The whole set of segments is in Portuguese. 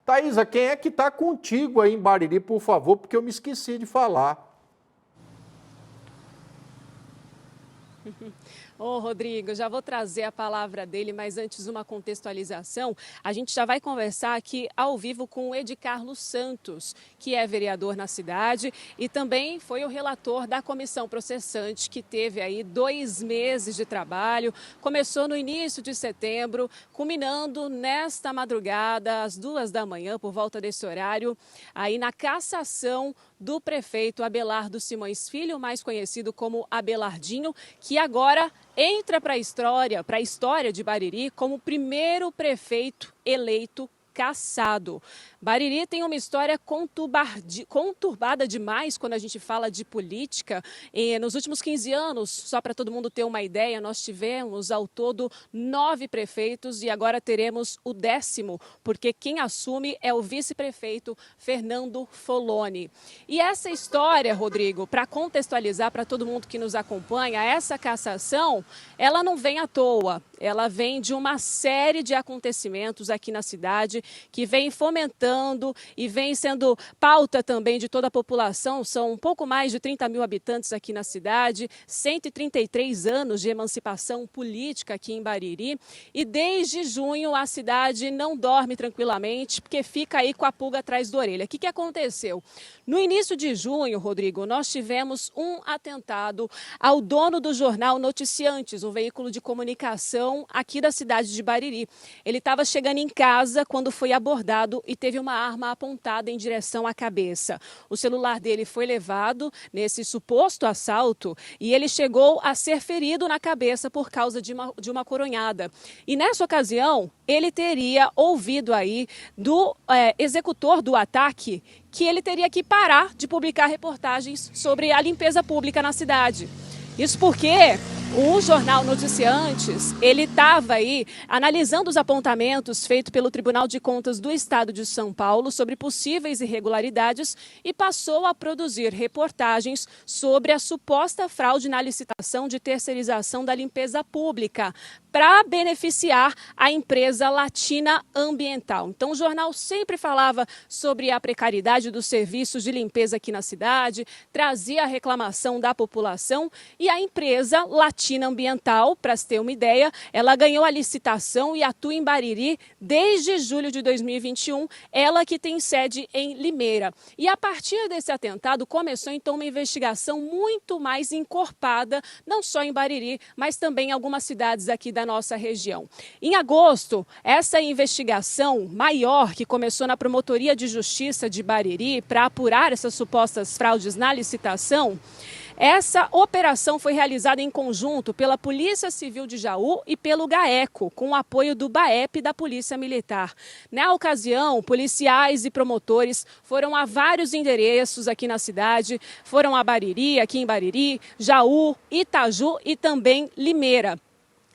Thaisa, quem é que está contigo aí em Bariri, por favor, porque eu me esqueci de falar. Ô, Rodrigo, já vou trazer a palavra dele, mas antes uma contextualização. A gente já vai conversar aqui ao vivo com o Edi Carlos Santos, que é vereador na cidade e também foi o relator da comissão processante, que teve aí 2 meses de trabalho. Começou no início de setembro, culminando nesta madrugada, às 2 da manhã, por volta desse horário, aí na cassação do prefeito Abelardo Simões Filho, mais conhecido como Abelardinho, que agora entra para a história de Bariri como o primeiro prefeito eleito cassado. Bariri tem uma história conturbada demais quando a gente fala de política. Nos últimos 15 anos, só para todo mundo ter uma ideia, nós tivemos ao todo 9 prefeitos e agora teremos o 10º, porque quem assume é o vice-prefeito Fernando Foloni. E essa história, Rodrigo, para contextualizar para todo mundo que nos acompanha, essa cassação, ela não vem à toa. Ela vem de uma série de acontecimentos aqui na cidade que vem fomentando e vem sendo pauta também de toda a população. São um pouco mais de 30 mil habitantes aqui na cidade, 133 anos de emancipação política aqui em Bariri. E desde junho a cidade não dorme tranquilamente, porque fica aí com a pulga atrás da orelha. O que aconteceu? No início de junho, Rodrigo, nós tivemos um atentado ao dono do jornal Noticiantes, um veículo de comunicação aqui da cidade de Bariri. Ele estava chegando em casa quando foi abordado e teve uma arma apontada em direção à cabeça. O celular dele foi levado nesse suposto assalto e ele chegou a ser ferido na cabeça por causa de uma coronhada. E nessa ocasião, ele teria ouvido aí do executor do ataque que ele teria que parar de publicar reportagens sobre a limpeza pública na cidade. Isso porque o jornal Noticiantes, ele estava aí analisando os apontamentos feitos pelo Tribunal de Contas do Estado de São Paulo sobre possíveis irregularidades e passou a produzir reportagens sobre a suposta fraude na licitação de terceirização da limpeza pública para beneficiar a empresa Latina Ambiental. Então, o jornal sempre falava sobre a precariedade dos serviços de limpeza aqui na cidade, trazia a reclamação da população e a empresa Latina Ambiental, para se ter uma ideia, ela ganhou a licitação e atua em Bariri desde julho de 2021, ela que tem sede em Limeira. E a partir desse atentado começou então uma investigação muito mais encorpada, não só em Bariri, mas também em algumas cidades aqui da nossa região. Em agosto, essa investigação maior que começou na Promotoria de Justiça de Bariri para apurar essas supostas fraudes na licitação, essa operação foi realizada em conjunto pela Polícia Civil de Jaú e pelo GAECO, com o apoio do BAEP da Polícia Militar. Na ocasião, policiais e promotores foram a vários endereços aqui na cidade, foram a Bariri, aqui em Bariri, Jaú, Itaju e também Limeira.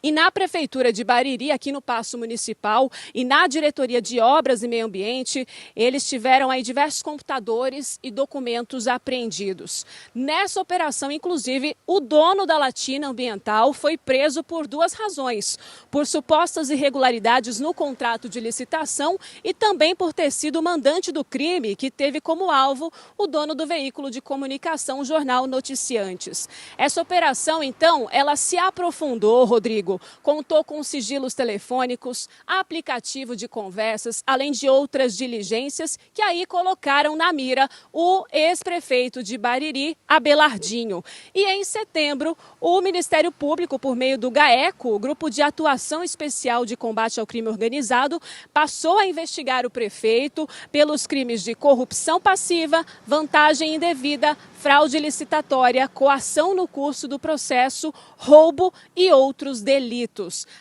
E na Prefeitura de Bariri, aqui no Paço Municipal, e na Diretoria de Obras e Meio Ambiente, eles tiveram aí diversos computadores e documentos apreendidos. Nessa operação, inclusive, o dono da Latina Ambiental foi preso por 2 razões: por supostas irregularidades no contrato de licitação e também por ter sido o mandante do crime, que teve como alvo o dono do veículo de comunicação, o jornal Noticiantes. Essa operação, então, ela se aprofundou, Rodrigo, contou com sigilos telefônicos, aplicativo de conversas, além de outras diligências que aí colocaram na mira o ex-prefeito de Bariri, Abelardinho. E em setembro, o Ministério Público, por meio do GAECO, o Grupo de Atuação Especial de Combate ao Crime Organizado, passou a investigar o prefeito pelos crimes de corrupção passiva, vantagem indevida, fraude licitatória, coação no curso do processo, roubo e outros delitos.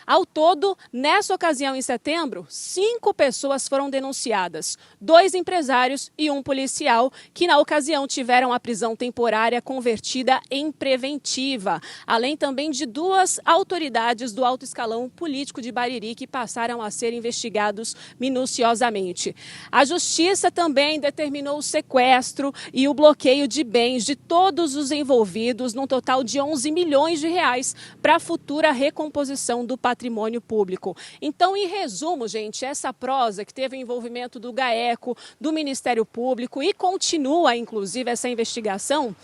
Ao todo, nessa ocasião, em setembro, 5 pessoas foram denunciadas, 2 empresários e 1 policial, que na ocasião tiveram a prisão temporária convertida em preventiva, além também de 2 autoridades do alto escalão político de Bariri que passaram a ser investigados minuciosamente. A Justiça também determinou o sequestro e o bloqueio de bens de todos os envolvidos, num total de 11 milhões de reais, para futura recompensa recomposição do patrimônio público. Então, em resumo, gente, essa prosa que teve o envolvimento do GAECO, do Ministério Público e continua, inclusive, essa investigação,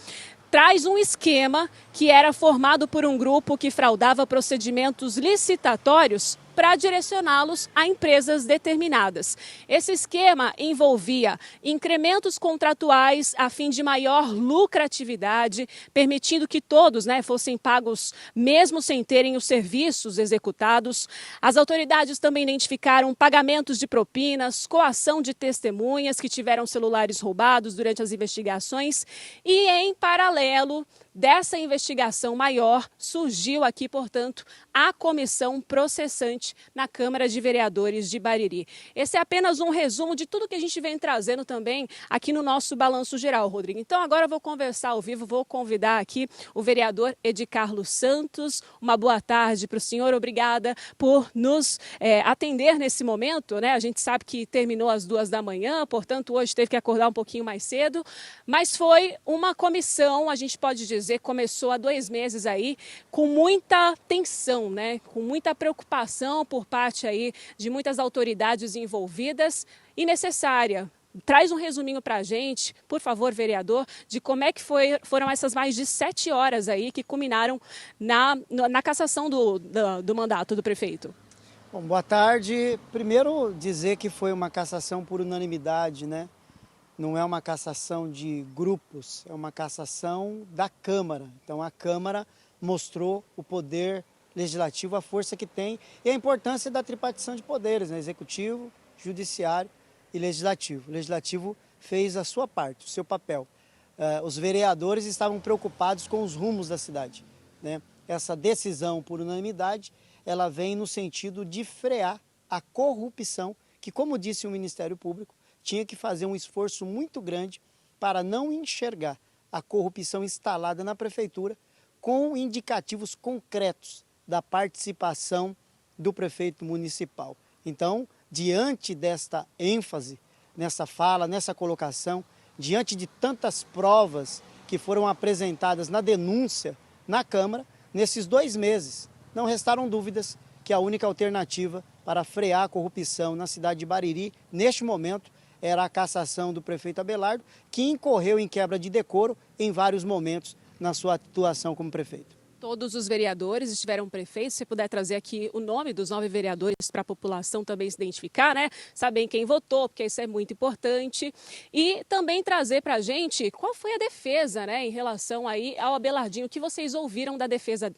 traz um esquema que era formado por um grupo que fraudava procedimentos licitatórios para direcioná-los a empresas determinadas. Esse esquema envolvia incrementos contratuais a fim de maior lucratividade, permitindo que todos, fossem pagos mesmo sem terem os serviços executados. As autoridades também identificaram pagamentos de propinas, coação de testemunhas que tiveram celulares roubados durante as investigações e, em paralelo dessa investigação maior, surgiu aqui, portanto, a comissão processante na Câmara de Vereadores de Bariri. Esse é apenas um resumo de tudo que a gente vem trazendo também aqui no nosso Balanço Geral, Rodrigo. Então, agora eu vou conversar ao vivo, vou convidar aqui o vereador Edicarlo Santos. Uma boa tarde para o senhor, obrigada por nos atender nesse momento, A gente sabe que terminou às 2 da manhã, portanto, hoje teve que acordar um pouquinho mais cedo, mas foi uma comissão, a gente pode dizer, começou há 2 meses aí, com muita tensão, com muita preocupação por parte aí de muitas autoridades envolvidas e necessária. Traz um resuminho para a gente, por favor, vereador, de como é que foram essas mais de 7 horas aí que culminaram na cassação do mandato do prefeito. Bom, boa tarde. Primeiro dizer que foi uma cassação por unanimidade, Não é uma cassação de grupos, é uma cassação da Câmara. Então a Câmara mostrou o poder legislativo, a força que tem e a importância da tripartição de poderes, Executivo, Judiciário e Legislativo. O Legislativo fez a sua parte, o seu papel. Os vereadores estavam preocupados com os rumos da cidade, Essa decisão por unanimidade, ela vem no sentido de frear a corrupção que, como disse o Ministério Público, tinha que fazer um esforço muito grande para não enxergar a corrupção instalada na prefeitura com indicativos concretos da participação do prefeito municipal. Então, diante desta ênfase, nessa fala, nessa colocação, diante de tantas provas que foram apresentadas na denúncia na Câmara, nesses 2 meses, não restaram dúvidas que a única alternativa para frear a corrupção na cidade de Bariri, neste momento, era a cassação do prefeito Abelardo, que incorreu em quebra de decoro em vários momentos na sua atuação como prefeito. Todos os vereadores estiveram prefeitos. Se puder trazer aqui o nome dos 9 vereadores para a população também se identificar, Saber quem votou, porque isso é muito importante. E também trazer para a gente qual foi a defesa, em relação aí ao Abelardinho. O que vocês ouviram da defesa?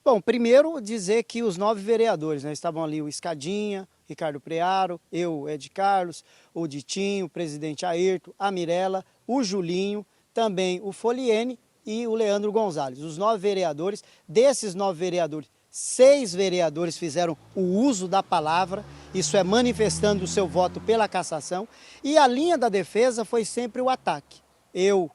Bom, primeiro dizer que os 9 vereadores, estavam ali o Escadinha, Ricardo Prearo, eu, Ed Carlos, o Ditinho, o presidente Ayrton, a Mirella, o Julinho, também o Foliene e o Leandro Gonzalez. Os 9 vereadores, desses 9 vereadores, 6 vereadores fizeram o uso da palavra, isso é manifestando o seu voto pela cassação, e a linha da defesa foi sempre o ataque. Eu,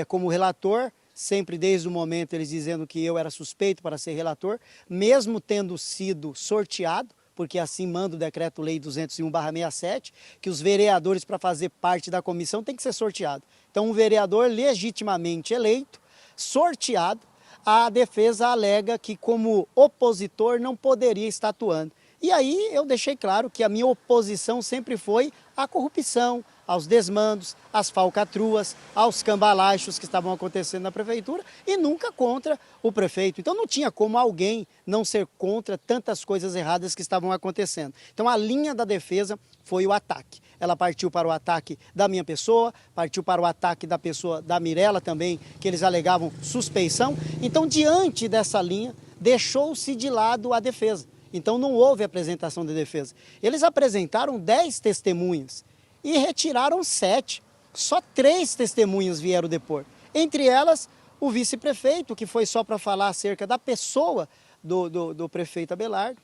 como relator, sempre desde o momento eles dizendo que eu era suspeito para ser relator, mesmo tendo sido sorteado, porque assim manda o Decreto-Lei 201/67, que os vereadores, para fazer parte da comissão, tem que ser sorteado. Então, um vereador legitimamente eleito, sorteado, a defesa alega que, como opositor, não poderia estar atuando. E aí eu deixei claro que a minha oposição sempre foi à corrupção, aos desmandos, às falcatruas, aos cambalachos que estavam acontecendo na prefeitura e nunca contra o prefeito. Então não tinha como alguém não ser contra tantas coisas erradas que estavam acontecendo. Então a linha da defesa foi o ataque. Ela partiu para o ataque da minha pessoa, partiu para o ataque da pessoa da Mirella também, que eles alegavam suspeição. Então, diante dessa linha, deixou-se de lado a defesa. Então não houve apresentação de defesa. Eles apresentaram 10 testemunhas e retiraram 7. Só 3 testemunhas vieram depor. Entre elas, o vice-prefeito, que foi só para falar acerca da pessoa do prefeito Abelardo.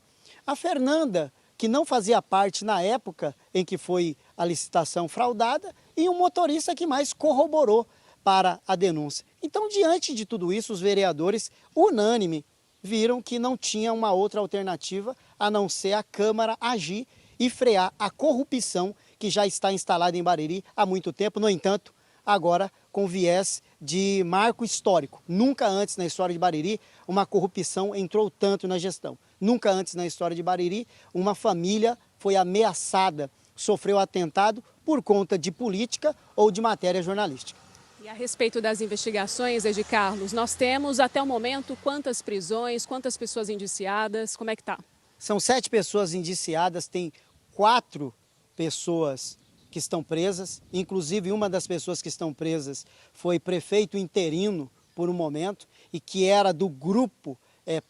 A Fernanda, que não fazia parte na época em que foi a licitação fraudada, e um motorista que mais corroborou para a denúncia. Então, diante de tudo isso, os vereadores, unânime, viram que não tinha uma outra alternativa a não ser a Câmara agir e frear a corrupção que já está instalada em Bariri há muito tempo. No entanto, agora com viés de marco histórico. Nunca antes na história de Bariri uma corrupção entrou tanto na gestão. Nunca antes na história de Bariri uma família foi ameaçada, sofreu atentado por conta de política ou de matéria jornalística. E a respeito das investigações, Edi Carlos, nós temos até o momento quantas prisões, quantas pessoas indiciadas, como é que está? São 7 pessoas indiciadas, tem 4 pessoas que estão presas, inclusive uma das pessoas que estão presas foi prefeito interino por um momento e que era do grupo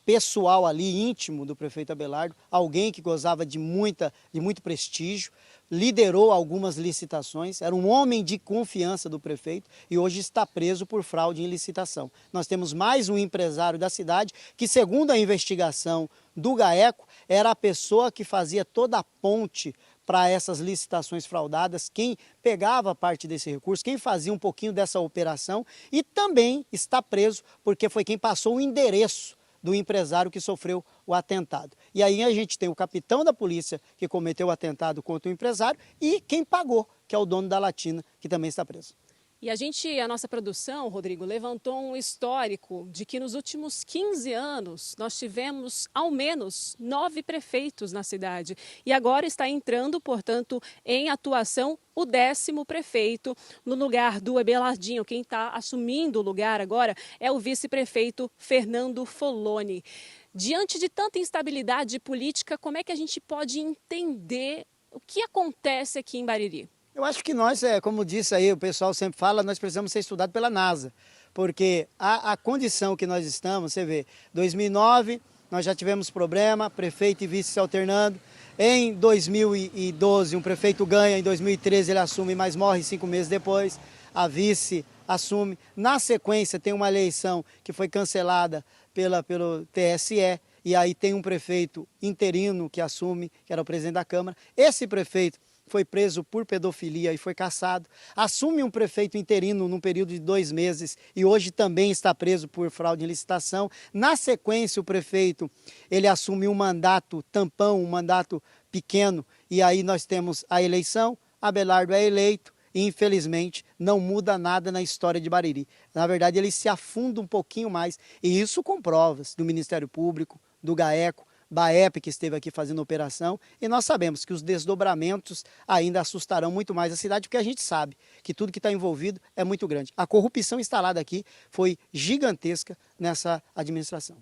pessoal ali, íntimo do prefeito Abelardo, alguém que gozava de muito prestígio, liderou algumas licitações, era um homem de confiança do prefeito e hoje está preso por fraude em licitação. Nós temos mais um empresário da cidade que, segundo a investigação do GAECO, era a pessoa que fazia toda a ponte para essas licitações fraudadas, quem pegava parte desse recurso, quem fazia um pouquinho dessa operação e também está preso porque foi quem passou o endereço do empresário que sofreu o atentado. E aí a gente tem o capitão da polícia que cometeu o atentado contra o empresário e quem pagou, que é o dono da Latina, que também está preso. E a nossa produção, Rodrigo, levantou um histórico de que nos últimos 15 anos nós tivemos ao menos 9 prefeitos na cidade. E agora está entrando, portanto, em atuação o 10º prefeito no lugar do Abelardinho. Quem está assumindo o lugar agora é o vice-prefeito Fernando Foloni. Diante de tanta instabilidade política, como é que a gente pode entender o que acontece aqui em Bariri? Eu acho que nós, como disse aí, o pessoal sempre fala, nós precisamos ser estudados pela NASA, porque a condição que nós estamos, você vê, 2009 nós já tivemos problema, prefeito e vice se alternando, em 2012 um prefeito ganha, em 2013 ele assume, mas morre 5 meses depois, a vice assume, na sequência tem uma eleição que foi cancelada pelo TSE, e aí tem um prefeito interino que assume, que era o presidente da Câmara, esse prefeito foi preso por pedofilia e foi cassado, assume um prefeito interino num período de 2 meses e hoje também está preso por fraude em licitação. Na sequência, o prefeito ele assume um mandato tampão, um mandato pequeno, e aí nós temos a eleição, Abelardo é eleito e infelizmente não muda nada na história de Bariri. Na verdade, ele se afunda um pouquinho mais, e isso com provas do Ministério Público, do GAECO, BAEP, que esteve aqui fazendo operação, e nós sabemos que os desdobramentos ainda assustarão muito mais a cidade, porque a gente sabe que tudo que está envolvido é muito grande. A corrupção instalada aqui foi gigantesca nessa administração.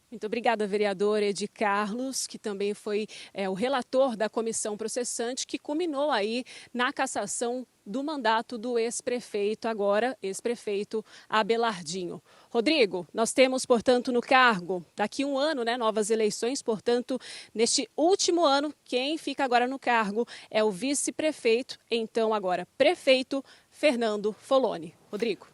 Muito obrigada, vereador Edi Carlos, que também foi o relator da comissão processante, que culminou aí na cassação do mandato do ex-prefeito, agora ex-prefeito Abelardinho. Rodrigo, nós temos, portanto, no cargo, daqui um ano, novas eleições, portanto, neste último ano, quem fica agora no cargo é o vice-prefeito, então agora prefeito, Fernando Foloni. Rodrigo.